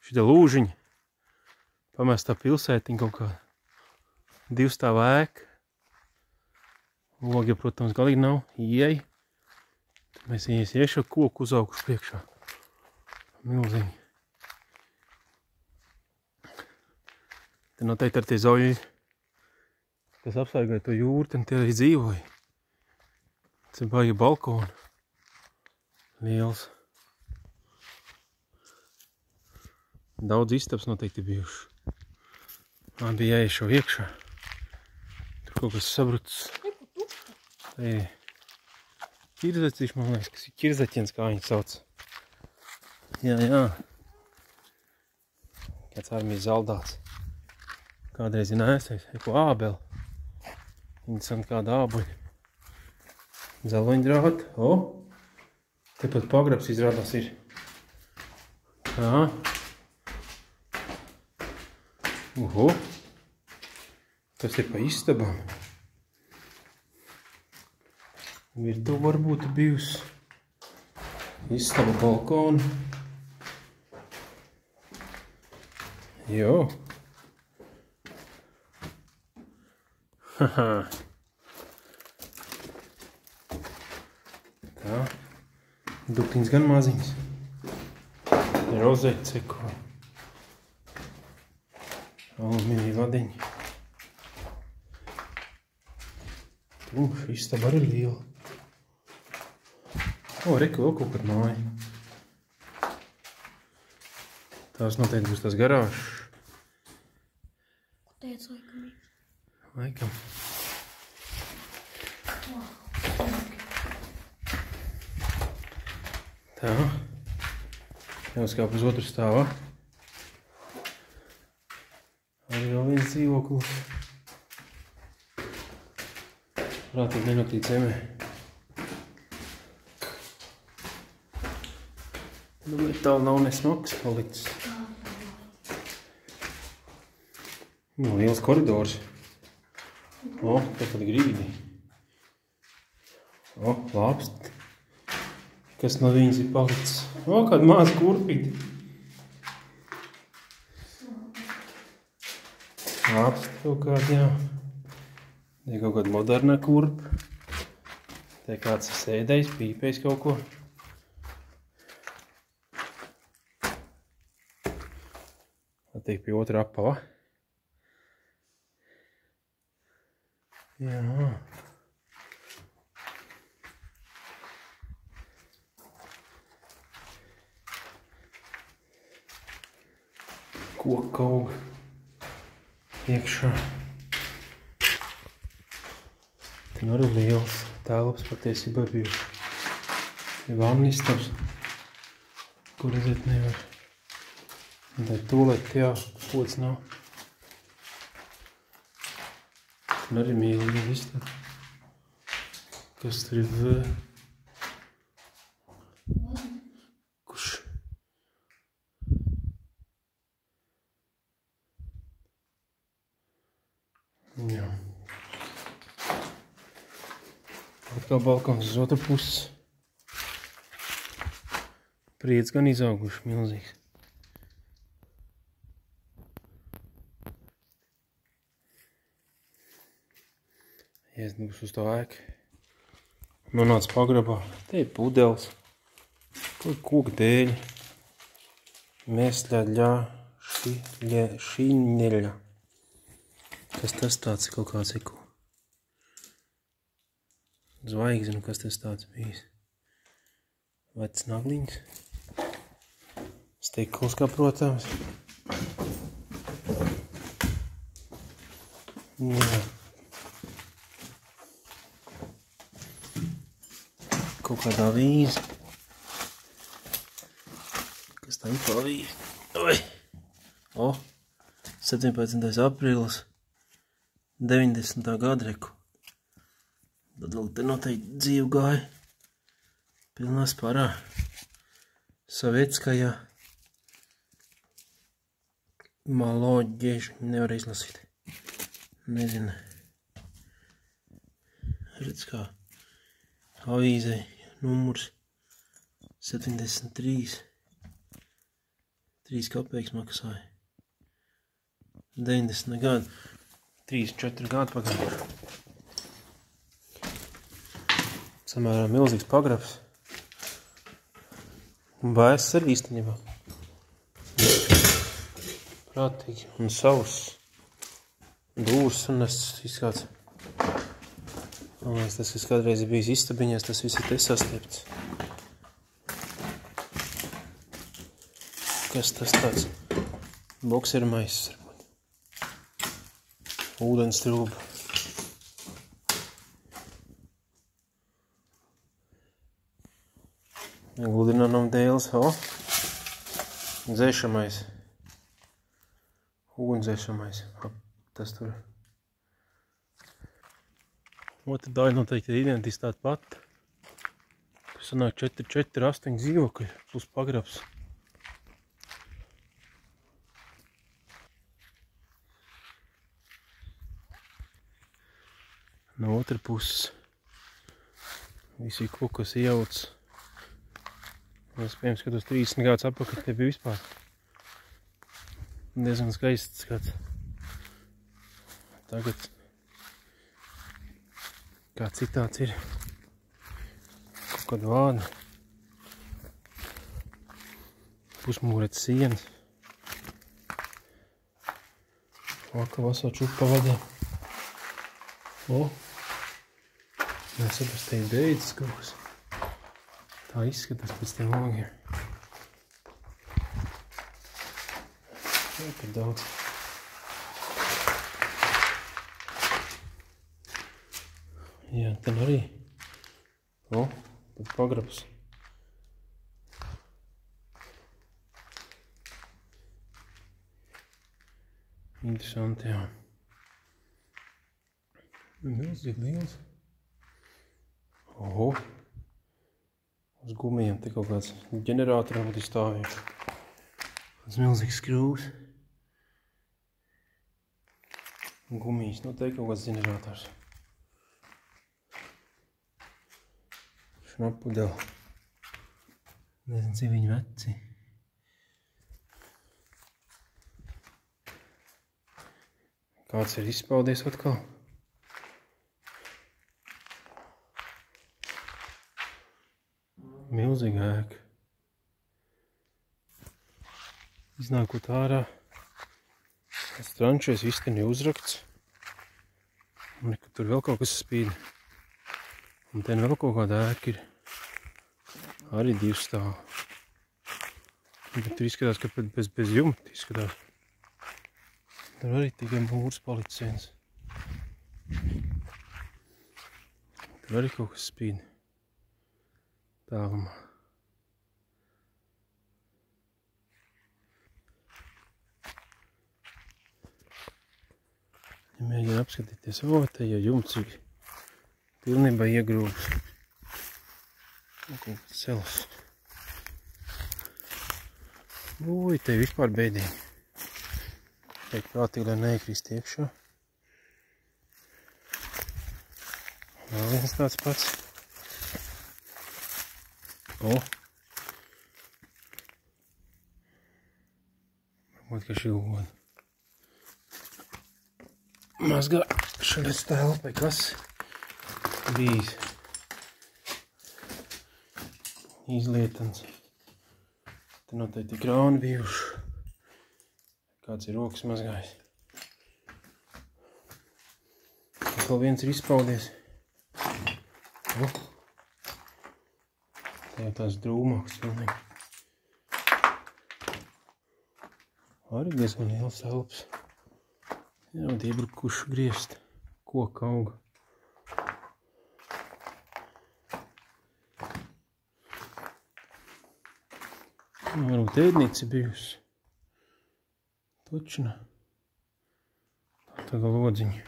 Šitā lūžiņa. Pamestā pilsētiņa kaut kā. 2 stāvu ēka. Logi, protams, galīgi nav. Ieej. Tad mēs iešo koku uzauguši priekšā. Milzīgi. Te noteikti ar tie zoļi, kas apsargāja to jūru, tad tie arī dzīvoja. Tas ir baigi balkona. Liels. Daudz istabs noteikti bijuši. Man bija jāiešo iekšā. Tur kaut kas sabrucis. Te ir ķirzaķis, man liekas, kas ir ķirzaķiens, kā viņi sauc. Jā. Kāds armijas zaldāts. Kādreiz ir nēsais, ko ābeli. Interesanti kāda ābuļa. Dzeloņdrāti. O! Tepat pagrabs izrādās ir. Tā. Uhu. Tas ir pa istabām. Virtuve varbūt bijusi. Istaba balkona. Jo. Haha. Tā. Duktiņas gan maziņas. Rozēt ceko. Alumīnija vadiņa. Šī istaba arī liela. O, reku vēl kaut kad māja. Tās noteikti būs tās garāžas. Teic, laikam ir. Laikam. Tā. Jāuzkāp uz otru stāvā. Arī vēl viens dzīvoklis. Prātīgi nenotīt zemē. Nu, metāli nav nesmaks palicis. Nu, liels koridors. O, tāpat grīdi. O, lāpst. Kas no viņas ir palicis? O, kāda māza kurpīti. Lāpst kaut kāda, jā. Te kaut kāda modernā kurpa. Te kāds ir sēdējis, pīpējis kaut ko. Tiek pie otra apava. Jā. Koka auga iekšā. Te nu arī liels telpas patiesībā bijuši. Vannistabs, kur redzēt nevar. Tā tūlēt, jā, pods nav. Un arī mīlīgi istaba. Kas tur ir vēl? Kurš? Jā. Atkal balkons uz otru pusi. Priec gan izauguši milzīgs. Iesnības uz to ēku. Nonāc pagrabā. Te ir pudeles. Kaut koka dēļi. Mēsļaļā. Šineļa. Kas tas tāds ir kaut kāds eko? Zvaigzinu, kas tas tāds bijis. Vecs nagliņas. Stikls, kā protams. Jā. Kaut kādā vīze. Kas tā ir pa vīze? Oi! O! 17. aprīlis 90. gada reku. Tad vēl te noteikti dzīve gāja. Pilnā sparā. Sovietskajā. Maloģieši. Nevar izlasīt. Nezinu. Redz kā. Avīzei. Numurs 73. 3 kopeikas maksāja. 90 gadu. 3-4 gadu pagājuši. Samērā milzīgs pagrabs. Un baiss arī īstenībā. Prātīgi un savs. Dūrs un es izskāds. Tas viss kādreiz ir bijis istabiņās, tas viss ir te sastiepts. Kas tas tāds? Bokseru maiss varbūt. Ūdens trūba. Gludinām dēles, dzēšamais. Ugunsdzēšamais. Tas tur. Otra daļa noteikti ir identiski tāda pati. Tur sanāk 4-8 dzīvokļi plus pagrabs. No otra puses visi kaut kas iejauts. Es piemēram skatos 30 gadus atpakaļ, te bija vispār diezgan skaists skats. Tagad kā citāds ir kaut kāda vāda, pusmūrets sienas, vaka vasā čupa vadē. Nesaprast, te ir beidzas kaut kas. Tā izskatās pēc tiem logiem. Jā, tur daudz. Jā, ten arī. Tad pagrabs. Interesanti, jā. Milzīgi liels. Uz gumijiem te kaut kāds ģenerātori varbūt ir stāvējuši. Tāds milzīgs skrūvs. Gumijas noteikti kaut kāds ģenerators. Šnapudeli. Nezinu, cik viņi veci. Kāds ir izspaudies atkal. Milzīga ēka. Iznākot ārā, tas trančais viss ten ir uzrakts. Un nekad tur vēl kaut kas spīd. Un ten vēl kaut kāda ēka ir. Arī 2 stāvu. Bet tur izskatās, ka bez jumta izskatās. Tur arī tikai mūrs palicis viens. Tur arī kaut kas spīd. Tālumā. Ja mēģina apskatīties, te jau jumts ir pilnībā iegrūbs. Un kaut kāds cels. Te vispār bēdīgi. Teikt prātīgi, lai neiekrīst iekšā. Vēl viens tāds pats. Varbūt, ka šī goda. Mazgāšanas telpai, kas bijis izlietams. Te noteikti krāni bijuši. Kāds ir rokas mazgājis. Vēl viens ir izpaudies. Tā jau tās drūmāks pilnīgi. Arī diezgan liels telpas. Jā, iebrukuši griezt. Koka auga. Varbūt ēdnīca bijusi. Točina. Tā kā lodziņa.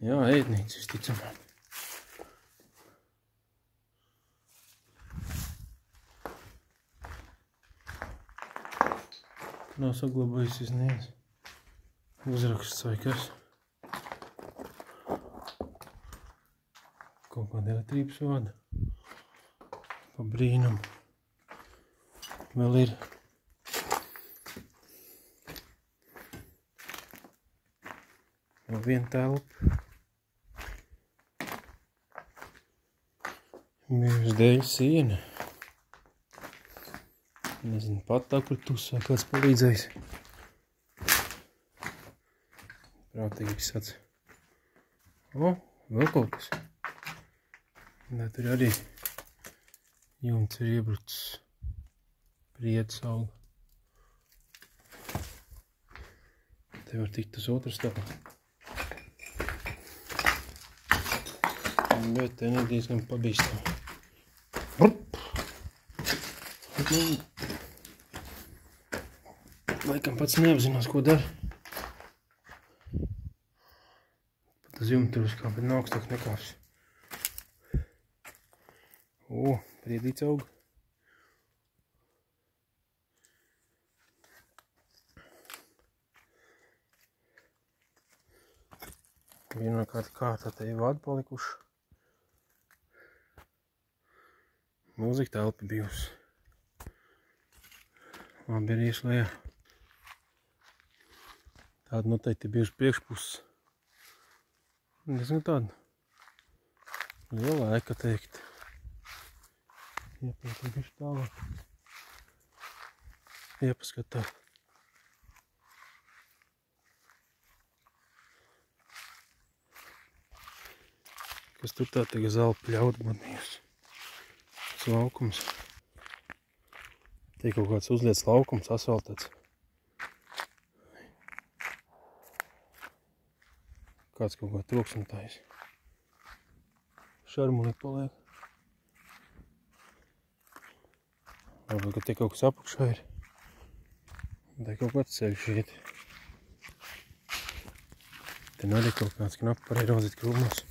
Jā, ēdnīca visticamāk. Nav saglabājusies neviens uzraksts vai kas. Kaut kāda elektrības vada. Pa brīnumu. Vēl ir Vēl viena telpa. Bijusi dēļ siena. Nezinu, pat tā, kur tusā kāds palīdzējis. Prātīgi visāds. O, vēl kaut kas. Nē, tur arī jumts ir iebrucis. Priedis auga. Te var tikt uz otru stāvu. Bet te ir diezgan pabīstami. Laikam pats neapzinās, ko dara. Pat uz jumtu tur uzkāp, bet nav augstāk nekāps. O, priedīts auga. Vienkārt kārtā te ir vādi palikuši. Milzīgi telpa bijusi. Labi ir ieslējā. Tāda noteikti bijusi priekšpuses. Diezgan tāda liela ēka teikt. Iepētī bišķi tālāk. Iepaskatā. Kas tur tā tagad zelta pļaut badījusi. Tas laukums. Te kaut kāds uzliets laukums, asfaltēts. Kāds kaut kā troksnotājs. Šarmulīgi paliek. Varbūt, ka te kaut kas apakšā ir. Te kaut kāds ceļš iet. Te arī kaut kāds knapi par erozīt krūmos.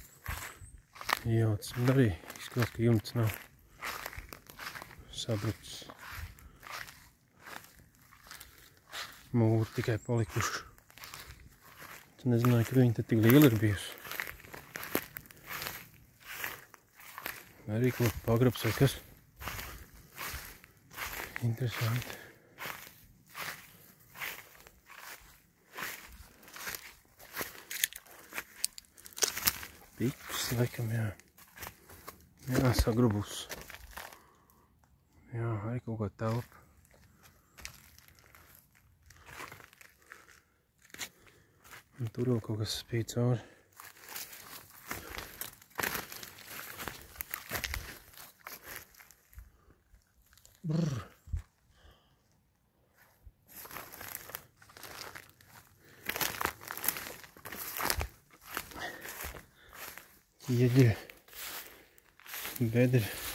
Iejots, bet arī izskatās, ka jumts nav sabrucis. Mūri tikai palikuši. Es nezināju, ka viņi te tik lieli ir bijusi. Arī kaut pagrabs vai kas. Interesanti. Piks, laikam, jā. Jā, sagrubus. Jā, arī kaut kā telpa. Un tur vēl kaut kas spīd cauri. Brr. Ieģi bedri.